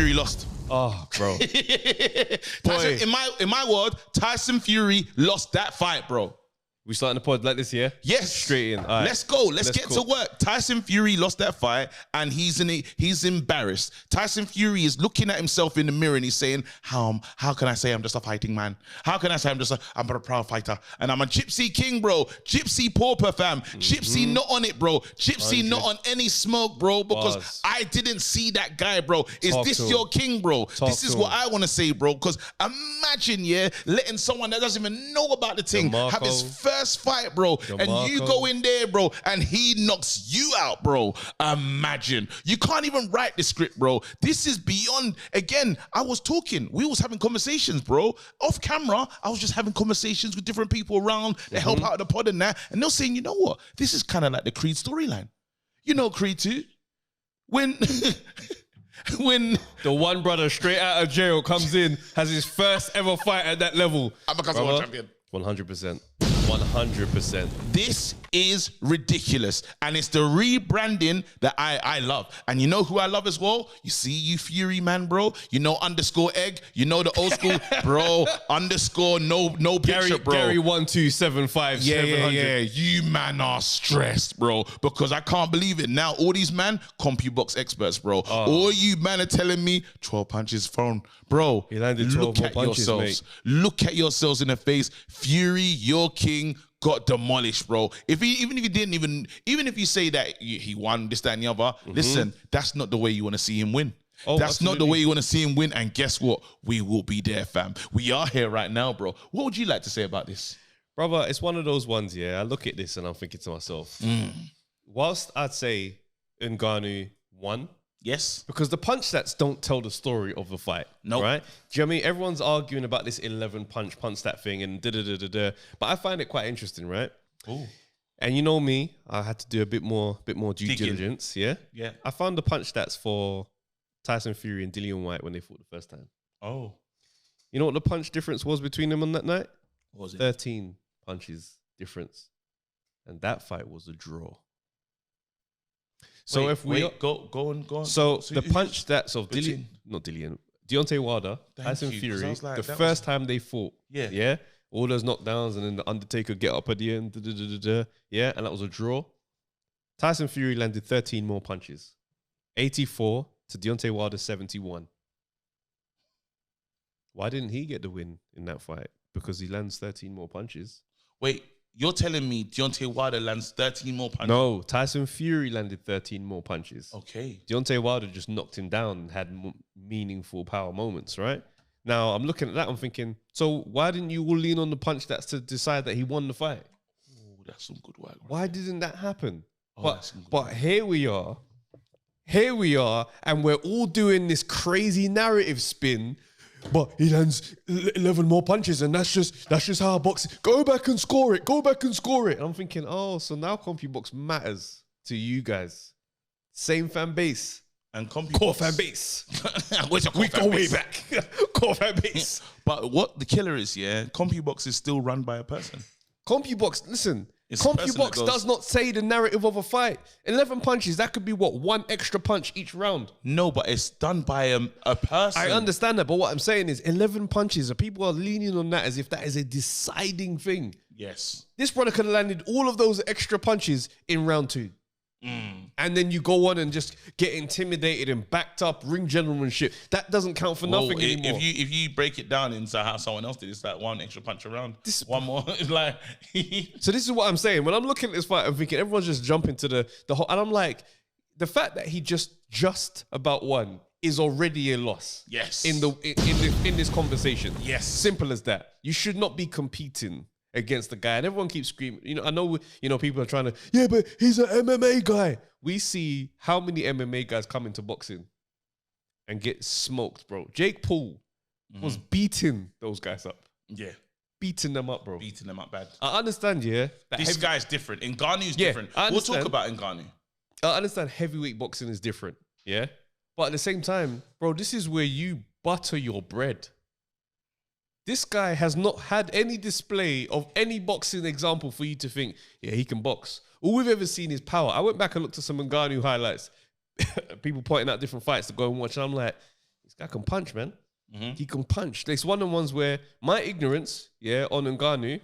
Fury lost. Oh, bro. Tyson, in my world, Tyson Fury lost that fight, bro. We starting the pod like this, yeah? Yes. Straight in. All right. Let's go. Let's get to work. Tyson Fury lost that fight and he's embarrassed. Tyson Fury is looking at himself in the mirror and he's saying, how can I say I'm just a fighting man? How can I say I'm a proud fighter? And I'm a gypsy king, bro. Gypsy pauper, fam. Gypsy not on it, bro. Gypsy not on any smoke, bro, because I didn't see that guy, bro. Is this your king, bro? This is what I want to say, bro, because imagine, yeah, letting someone that doesn't even know about the thing have his first fight, bro, and you go in there, bro, and he knocks you out, bro. Imagine. You can't even write the script, bro. This is beyond. Again, we was having conversations, bro. Off camera, I was just having conversations with different people around that help out the pod and that, and they're saying, you know what? This is kind of like the Creed storyline. You know Creed 2? When the one brother straight out of jail comes in, has his first ever fight at that level. I'm a World Champion. 100%. 100%. This is ridiculous. And it's the rebranding that I love. And you know who I love as well? You see you Fury man, bro. You know _egg. You know the old school, bro. No picture, bro. Gary 1275. Yeah. You man are stressed, bro. Because I can't believe it. Now all these man, CompuBox experts, bro. All you man are telling me 12 punches thrown. Bro, he landed 12 more punches, yourselves. Mate. Look at yourselves in the face. Fury, your king, got demolished, bro. Even if you say that he won this, that, and the other, listen, that's not the way you want to see him win. That's not the way you want to see him win. And guess what? We will be there, fam. We are here right now, bro. What would you like to say about this? Brother, it's one of those ones, yeah. I look at this and I'm thinking to myself, whilst I'd say Ngannou won, yes. Because the punch stats don't tell the story of the fight. No. Nope. Right? Do you know what I mean? Everyone's arguing about this 11 punch stat thing and da-da-da-da-da. But I find it quite interesting, right? Ooh. And you know me, I had to do a bit more due diligence, yeah? Yeah. I found the punch stats for Tyson Fury and Dillian Whyte when they fought the first time. Oh. You know what the punch difference was between them on that night? What was it? 13 punches difference. And that fight was a draw. So go on. So the punch stats of Deontay Wilder, Tyson Fury, like, the first time they fought, yeah, all those knockdowns, and then the Undertaker get up at the end, yeah, and that was a draw. Tyson Fury landed 13 more punches, 84 to Deontay Wilder 71. Why didn't he get the win in that fight? Because he lands 13 more punches. Wait. You're telling me Deontay Wilder lands 13 more punches? No, Tyson Fury landed 13 more punches. Okay. Deontay Wilder just knocked him down and had meaningful power moments, right? Now, I'm looking at that, I'm thinking, so why didn't you all lean on the punch stats to decide that he won the fight? Oh, that's some good work. Why didn't that happen? But here we are, and we're all doing this crazy narrative spin. But he lands 11 more punches, and that's just how boxing. Go back and score it. And I'm thinking, oh, so now CompuBox matters to you guys. Same fan base. And core fan base. Where's your core we fan go base? way back. Core fan base. But what the killer is, yeah, CompuBox is still run by a person. CompuBox, listen. CompuBox does not say the narrative of a fight. 11 punches, that could be what? One extra punch each round. No, but it's done by a person. I understand that, but what I'm saying is 11 punches, people are leaning on that as if that is a deciding thing. Yes. This brother could have landed all of those extra punches in round 2. And then you go on and just get intimidated and backed up, ring generalmanship. That doesn't count for nothing anymore. If you break it down into how someone else did, it's like one extra punch around, one more. It's like so this is what I'm saying. When I'm looking at this fight, I'm thinking everyone's just jumping to the whole, and I'm like, the fact that he just about won is already a loss. Yes. In this conversation. Yes. Simple as that. You should not be competing against the guy, and everyone keeps screaming. I know people are trying to, yeah, but he's an MMA guy. We see how many MMA guys come into boxing and get smoked, bro. Jake Paul was beating those guys up. Yeah. Beating them up, bro. Beating them up bad. I understand, yeah. This guy's different. Ngannou's different. We'll talk about Ngannou. I understand heavyweight boxing is different, yeah? But at the same time, bro, this is where you butter your bread. This guy has not had any display of any boxing example for you to think, yeah, he can box. All we've ever seen is power. I went back and looked at some Ngannou highlights. People pointing out different fights to go and watch. And I'm like, this guy can punch, man. He can punch. It's one of the ones where my ignorance, on Ngannou,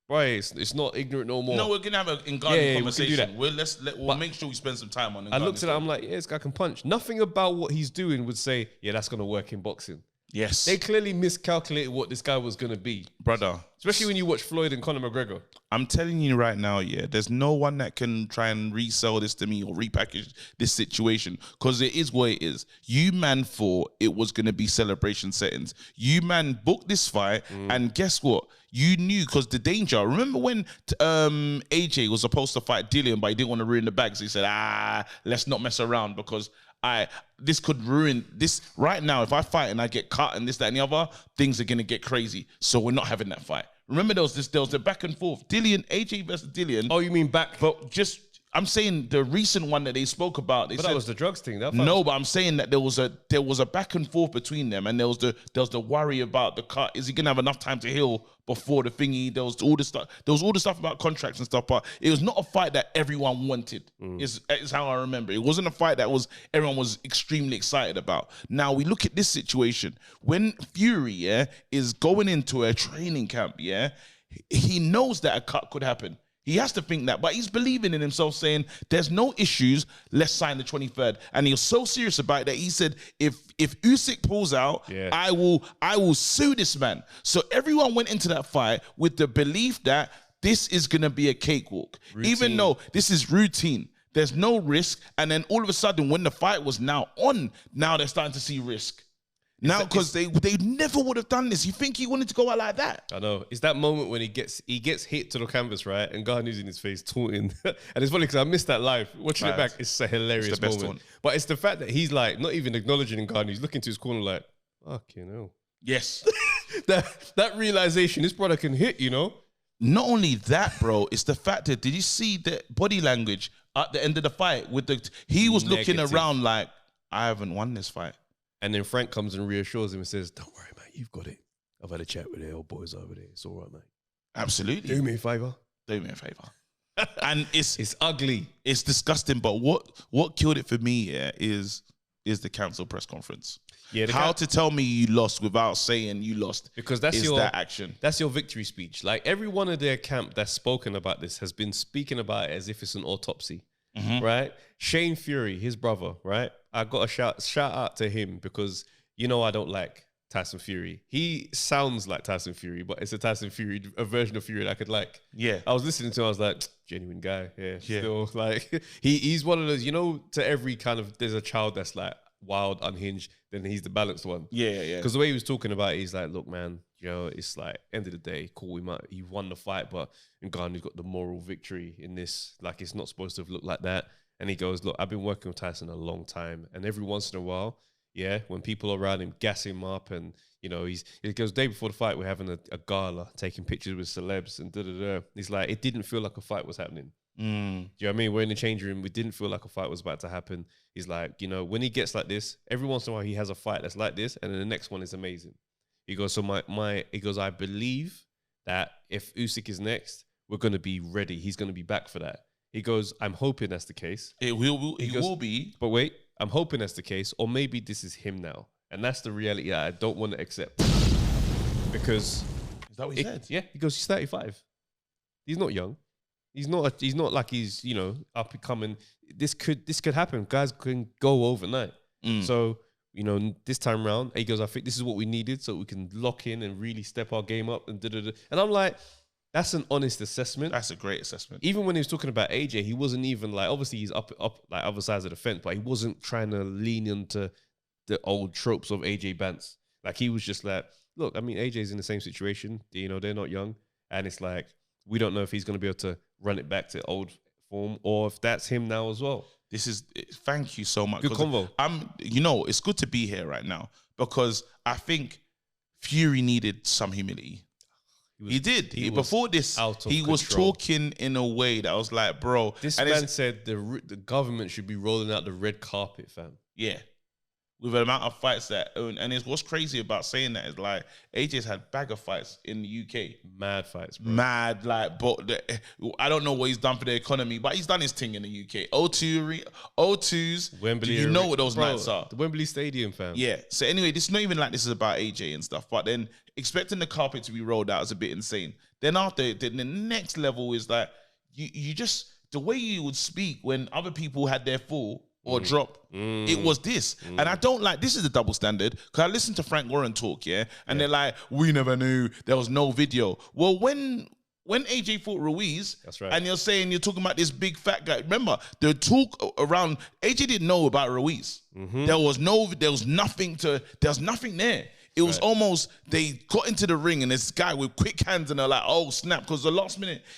right, it's not ignorant no more. No, we're gonna have an Ngannou conversation. We can do that. We'll make sure we spend some time on Ngannou. I looked at it, I'm like, this guy can punch. Nothing about what he's doing would say, that's gonna work in boxing. Yes. They clearly miscalculated what this guy was gonna be. Brother. Especially when you watch Floyd and Conor McGregor. I'm telling you right now, there's no one that can try and resell this to me or repackage this situation, because it is what it is. You man thought it was going to be celebration settings. You man booked this fight, and guess what? You knew, because the danger. Remember when AJ was supposed to fight Dillian, but he didn't want to ruin the bags. He said, let's not mess around, because this could ruin this right now. If I fight and I get cut and this, that, and the other, things are going to get crazy. So we're not having that fight. Remember there was the back and forth. AJ versus Dillian. Oh, you mean back? But I'm saying the recent one that they spoke about. But that was the drugs thing. But I'm saying that there was a back and forth between them, and there was the worry about the cut. Is he gonna have enough time to heal before the thingy? There was all the stuff. There was all the stuff about contracts and stuff. But it was not a fight that everyone wanted. Is how I remember. It wasn't a fight that everyone was extremely excited about. Now we look at this situation when Fury is going into a training camp. He knows that a cut could happen. He has to think that, but he's believing in himself, saying, there's no issues, let's sign the 23rd. And he was so serious about it that he said, if Usyk pulls out, I will sue this man. So everyone went into that fight with the belief that this is going to be a cakewalk. Even though this is routine. There's no risk. And then all of a sudden, when the fight was now on, now they're starting to see risk. Now, because they never would have done this. You think he wanted to go out like that? I know. It's that moment when he gets hit to the canvas, right? And Garnu's in his face taunting. And it's funny because I missed that live. Watching it back, it's a hilarious moment. One. But it's the fact that he's like not even acknowledging Ngannou. He's looking to his corner like, fucking hell. Yes. that realization, this brother can hit, Not only that, bro, it's the fact that, did you see the body language at the end of the fight? He was looking around like, I haven't won this fight. And then Frank comes and reassures him and says, don't worry, mate, you've got it. I've had a chat with the old boys over there. It's all right, mate. Absolutely. Do me a favour. And it's ugly. It's disgusting. But what killed it for me is the council press conference. How to tell me you lost without saying you lost, because that's that action. That's your victory speech. Like every one of their camp that's spoken about this has been speaking about it as if it's an autopsy. Right? Shane Fury, his brother, right? I got a shout out to him because I don't like Tyson Fury. He sounds like Tyson Fury, but it's a version of Fury that I could like. Yeah. I was listening to him, I was like, genuine guy. Yeah. Still like he's one of those, to every kind of, there's a child that's like wild, unhinged, then he's the balanced one. Yeah. Because the way he was talking about it, he's like, look, man, it's like end of the day, cool, he won the fight, but Ngannou's got the moral victory in this. Like it's not supposed to have looked like that. And he goes, look, I've been working with Tyson a long time, and every once in a while, when people around him gas him up, and he goes, day before the fight, we're having a gala, taking pictures with celebs and da-da-da. He's like, it didn't feel like a fight was happening. Do you know what I mean? We're in the change room. We didn't feel like a fight was about to happen. He's like, when he gets like this, every once in a while he has a fight that's like this, and then the next one is amazing. He goes, so he goes, I believe that if Usyk is next, we're going to be ready. He's going to be back for that. He goes, I'm hoping that's the case. It will be. But wait, I'm hoping that's the case, or maybe this is him now. And that's the reality that I don't want to accept. Because... Is that what he said? Yeah, he goes, he's 35. He's not young. He's not like he's, up and coming. This could happen. Guys can go overnight. So, this time around, he goes, I think this is what we needed so we can lock in and really step our game up and da-da-da. And I'm like, that's an honest assessment. That's a great assessment. Even when he was talking about AJ, he wasn't even like, obviously he's up like other sides of the fence, but he wasn't trying to lean into the old tropes of AJ Bance. Like he was just like, look, I mean, AJ's in the same situation. They're not young. And it's like, we don't know if he's going to be able to run it back to old form or if that's him now as well. Thank you so much. Good convo. It's good to be here right now because I think Fury needed some humility. He did. Before this, he was talking in a way that was like, bro. This man said the government should be rolling out the red carpet, fam. Yeah. with the amount of fights that own. And it's what's crazy about saying that is like AJ's had bag of fights in the UK. Mad fights, bro. Mad, like, but I don't know what he's done for the economy, but he's done his thing in the UK. O2s, Wembley. you know what those nights are. The Wembley Stadium, fam. Yeah. So anyway, this is not even like this is about AJ and stuff, but then expecting the carpet to be rolled out is a bit insane. Then after, the next level is like, you just, the way you would speak when other people had their fall or drop, it was this. And I don't like, this is the double standard, because I listened to Frank Warren talk, and they're like, we never knew, there was no video. Well, when AJ fought Ruiz, that's right, and you're saying you're talking about this big fat guy, remember, the talk around, AJ didn't know about Ruiz. There was nothing there. It was almost, they got into the ring and this guy with quick hands and they're like, oh snap, because it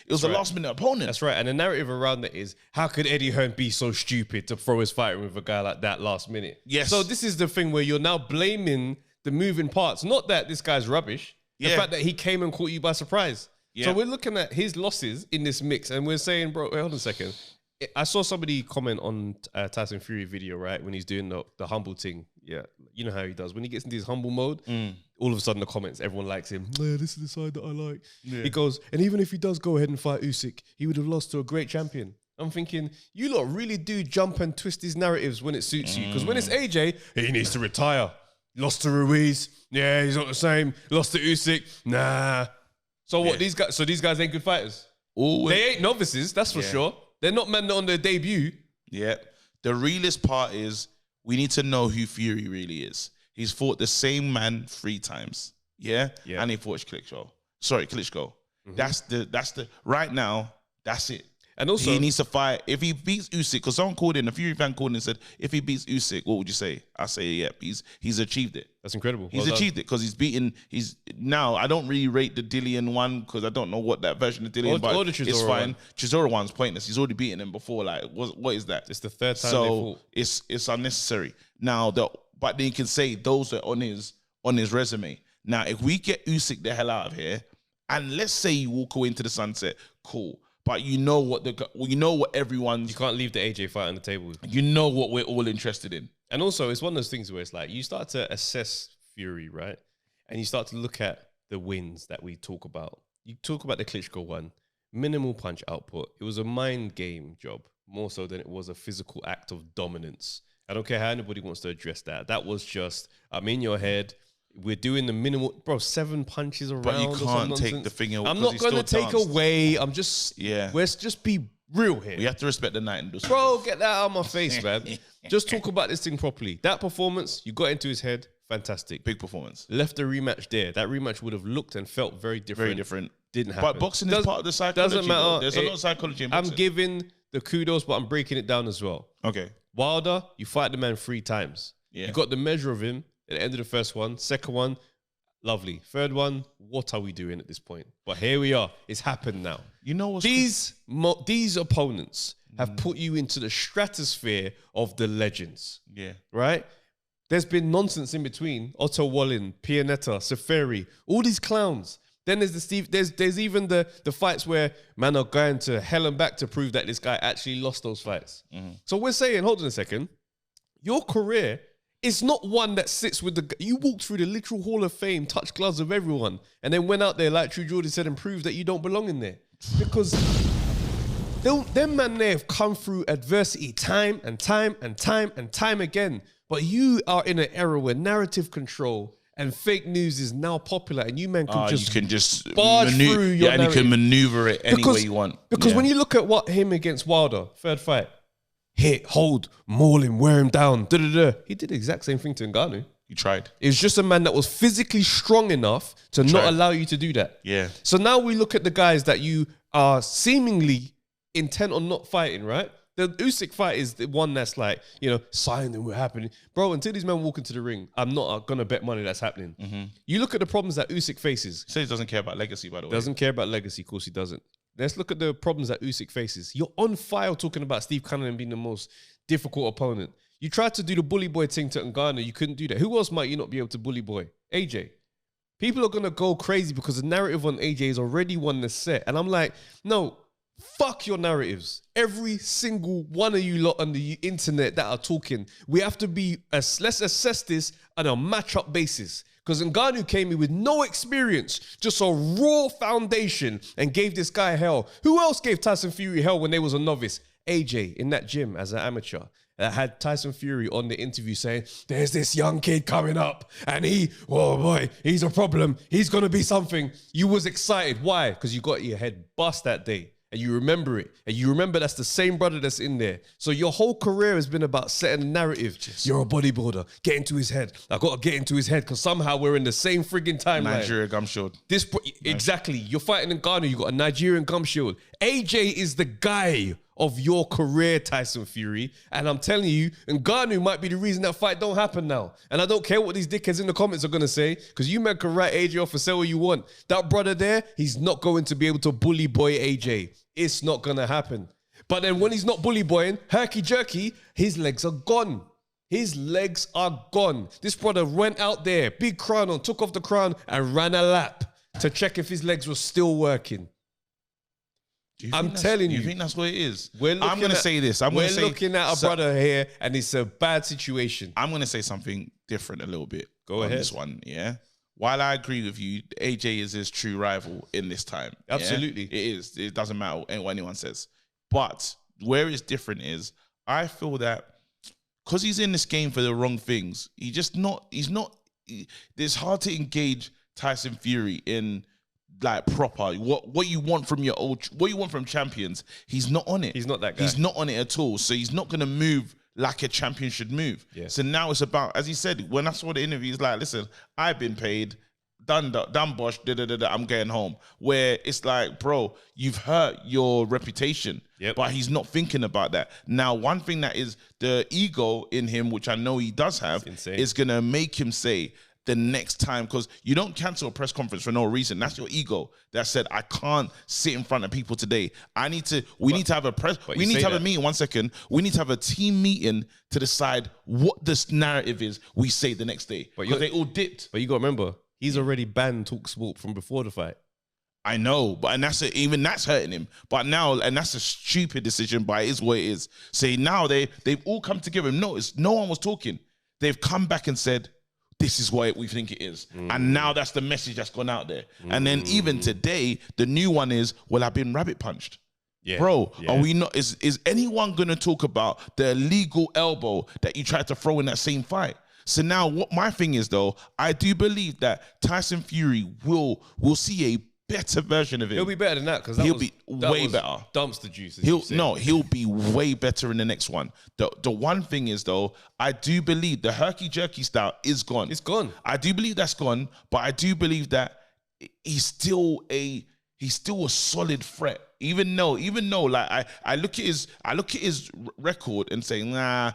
was a last minute opponent. That's right. And the narrative around it is, how could Eddie Hearn be so stupid to throw his fight with a guy like that last minute? Yes. So this is the thing where you're now blaming the moving parts. Not that this guy's rubbish. The fact that he came and caught you by surprise. Yeah. So we're looking at his losses in this mix and we're saying, bro, wait, hold on a second. I saw somebody comment on Tyson Fury video, right? When he's doing the humble thing. Yeah, you know how he does. When he gets into his humble mode, all of a sudden the comments, everyone likes him. Yeah, this is the side that I like. Yeah. He goes, and even if he does go ahead and fight Usyk, he would have lost to a great champion. I'm thinking, you lot really do jump and twist his narratives when it suits you. Because when it's AJ, he needs to retire. Lost to Ruiz. Yeah, he's not the same. Lost to Usyk. Nah. So what, these guys? So these guys ain't good fighters? They ain't novices, that's for sure. They're not men on their debut. Yeah. The realest part is, we need to know who Fury really is. He's fought the same man 3 times. Yeah? And he fought Klitschko. That's the right now, that's it. And also, he needs to fight. If he beats Usyk, because someone called in, a Fury fan called in and said, if he beats Usyk, what would you say? I say, yeah, he's achieved it. That's incredible. He's achieved it because now, I don't really rate the Dillian one because I don't know what that version of Dillian, but it's fine. Chisora one's pointless. He's already beaten him before. Like, what is that? It's the 3rd time they fought. It's unnecessary. Now, but then you can say those are on his resume. Now, if we get Usyk the hell out of here, and let's say you walk away into the sunset, cool. But you know what everyone's... You can't leave the AJ fight on the table. You know what we're all interested in. And also, it's one of those things where it's like, you start to assess Fury, right? And you start to look at the wins that we talk about. You talk about the Klitschko one, minimal punch output. It was a mind game job, more so than it was a physical act of dominance. I don't care how anybody wants to address that. That was just, I'm in your head. We're doing the minimal, bro, 7 punches around. But you can't take the thing away. I'm not going to take away. I'm just, let's just be real here. We have to respect the night. Bro, get that out of my face, man. Just talk about this thing properly. That performance, you got into his head, fantastic. Big performance. Left the rematch there. That rematch would have looked and felt very different. Very different. Didn't happen. But boxing is part of the psychology. Doesn't matter. Though. There's a lot of psychology in boxing. I'm giving the kudos, but I'm breaking it down as well. Okay. Wilder, you fight the man 3 times. Yeah. You got the measure of him at the end of the first one. Second one, lovely. Third one, what are we doing at this point? But here we are. It's happened now. You know what's these opponents have put you into the stratosphere of the legends. Yeah. Right? There's been nonsense in between. Otto Wallin, Pianetta, Seferi, all these clowns. Then there's there's even the fights where man are going to hell and back to prove that this guy actually lost those fights. So we're saying, hold on a second, your career is not one that sits with you walked through the literal Hall of Fame, touched gloves with everyone, and then went out there, like True Geordie said, and proved that you don't belong in there. Because them man there have come through adversity time and time and time and time again. But you are in an era where narrative control and fake news is now popular, and you men can just barge through your narrative. And you can maneuver it any way you want. Because when you look at what him against Wilder, 3rd fight, hit, hold, maul him, wear him down, He did the exact same thing to Ngannou. He tried. It was just a man that was physically strong enough to not allow you to do that. Yeah. So now we look at the guys that you are seemingly intent on not fighting, right? The Usyk fight is the one that's like, signed and we're happening. Bro, until these men walk into the ring, I'm not going to bet money that's happening. You look at the problems that Usyk faces. He says he doesn't care about legacy, by the way. Doesn't care about legacy. Of course he doesn't. Let's look at the problems that Usyk faces. You're on file talking about Steve Cunningham being the most difficult opponent. You tried to do the bully boy thing to Ngannou. You couldn't do that. Who else might you not be able to bully boy? AJ. People are going to go crazy because the narrative on AJ is already one that's set. And I'm like, no, Fuck your narratives. Every single one of you lot on the internet that are talking, we have to be, let's assess this on a match-up basis. Because Ngannou came in with no experience, just a raw foundation, and gave this guy hell. Who else gave Tyson Fury hell when they was a novice? AJ in that gym as an amateur. That had Tyson Fury on the interview saying, there's this young kid coming up and oh boy, he's a problem. He's going to be something. You was excited. Why? Because you got your head bust that day and you remember it. And you remember that's the same brother that's in there. So your whole career has been about setting a narrative. You're a bodybuilder. Get into his head. I got to get into his head because somehow we're in the same frigging timeline. Nigeria gum shield. Exactly. You're fighting in Ghana. You got a Nigerian gum shield. AJ is the guy of your career, Tyson Fury. And I'm telling you, Ngannou might be the reason that fight don't happen now. And I don't care what these dickheads in the comments are going to say, because you men can write AJ off and say what you want. That brother there, he's not going to be able to bully boy AJ. It's not going to happen. But then when he's not bully boying, herky-jerky, his legs are gone. His legs are gone. This brother went out there, big crown on, took off the crown and ran a lap to check if his legs were still working. I'm telling you. You think that's what it is? I'm going to say this. We're looking at a brother here, and it's a bad situation. I'm going to say something different a little bit. Go ahead. This one, yeah? While I agree with you, AJ is his true rival in this time. Absolutely. Yeah? It is. It doesn't matter what anyone says. But where it's different is, I feel that because he's in this game for the wrong things, it's hard to engage Tyson Fury in like proper what you want from what you want from champions. He's not on it. He's not that guy. He's not on it at all. So he's not gonna move like a champion should move. Yeah. So now it's about, as he said, when I saw the interview, he's like, listen, I've been paid, done bosh, I'm getting home. Where it's like, bro, you've hurt your reputation. Yep. But he's not thinking about that. Now, one thing that is the ego in him, which I know he does have, is gonna make him say, the next time, because you don't cancel a press conference for no reason. That's your ego that said, I can't sit in front of people today. We need to have a press. We need to have a meeting. 1 second. We need to have a team meeting to decide what this narrative is we say the next day. Because they all dipped. But you got to remember, he's already banned TalkSport from before the fight. I know, but even that's hurting him. But now, and that's a stupid decision, but it is what it is. So now they've all come together. Notice no one was talking. They've come back and said, this is what we think it is. And now that's the message that's gone out there. And then even today, the new one is, well, I've been rabbit punched. Yeah. Bro, are we not, is anyone going to talk about the illegal elbow that you tried to throw in that same fight? So now what my thing is though, I do believe that Tyson Fury will see a better version of him. He'll be better than that because he'll be way better. Dumpster juice. He'll be way better in the next one. The one thing is though, I do believe the herky jerky style is gone. It's gone. I do believe that's gone, but I do believe that he's still a solid threat. Even though like I look at his record and say, nah.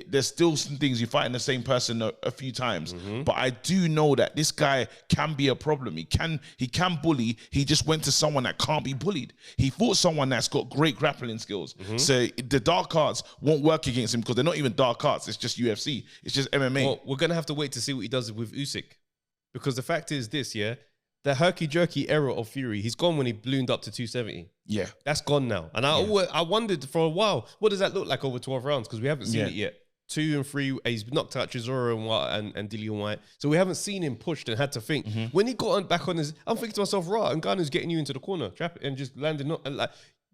There's still some things you fight in the same person a few times, but I do know that this guy can be a problem. He can bully. He just went to someone that can't be bullied. He fought someone that's got great grappling skills. So the dark arts won't work against him because they're not even dark arts. It's just UFC. It's just MMA. Well, we're gonna have to wait to see what he does with Usyk, because the fact is this, the herky-jerky era of Fury, he's gone when he ballooned up to 270. Yeah. That's gone now. And I wondered for a while, what does that look like over 12 rounds? Because we haven't seen it yet. 2 and 3, he's knocked out Chisora and Dillian White. So we haven't seen him pushed and had to think. When he got back on his, I'm thinking to myself, right, Ngannou's getting you into the corner, trap and just landing. Like,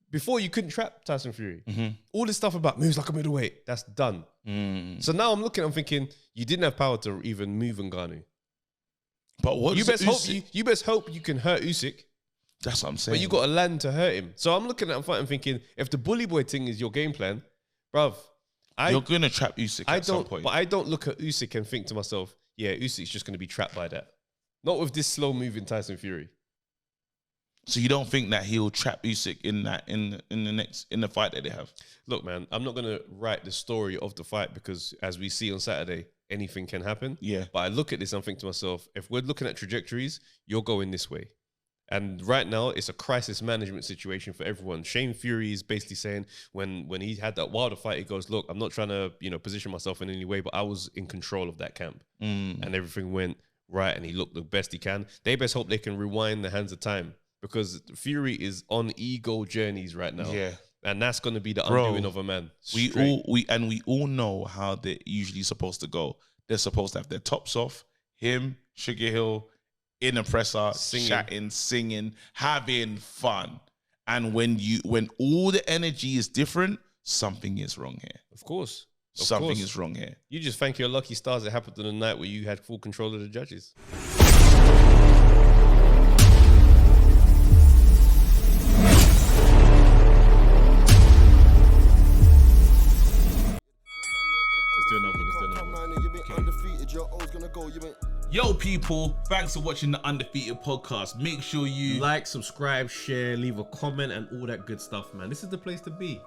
before you couldn't trap Tyson Fury. All this stuff about moves like a middleweight, that's done. So now I'm thinking, you didn't have power to even move Ngannou. But what you best hope you can hurt Usyk. That's what I'm saying. But you got to land to hurt him. So I'm looking at him fighting, thinking, if the bully boy thing is your game plan, bruv, you're gonna trap Usyk at some point. But I don't look at Usyk and think to myself, yeah, Usyk's just gonna be trapped by that. Not with this slow moving Tyson Fury. So you don't think that he'll trap Usyk in the fight that they have? Look, man, I'm not gonna write the story of the fight because, as we see on Saturday, anything can happen. Yeah. But I look at this and think to myself, if we're looking at trajectories, you're going this way. And right now, it's a crisis management situation for everyone. Shane Fury is basically saying when he had that Wilder fight, he goes, look, I'm not trying to position myself in any way, but I was in control of that camp. And everything went right and he looked the best he can. They best hope they can rewind the hands of time because Fury is on ego journeys right now. Yeah. And that's going to be the undoing of a man. We all know how they're usually supposed to go. They're supposed to have their tops off, him, Sugar Hill, in a presser, chatting, singing, having fun. And when all the energy is different, something is wrong here. Of course. Something is wrong here. You just thank your lucky stars it happened on the night where you had full control of the judges. Yo, people, thanks for watching the Undefeated podcast. Make sure you like, subscribe, share, leave a comment, and all that good stuff, man. This is the place to be.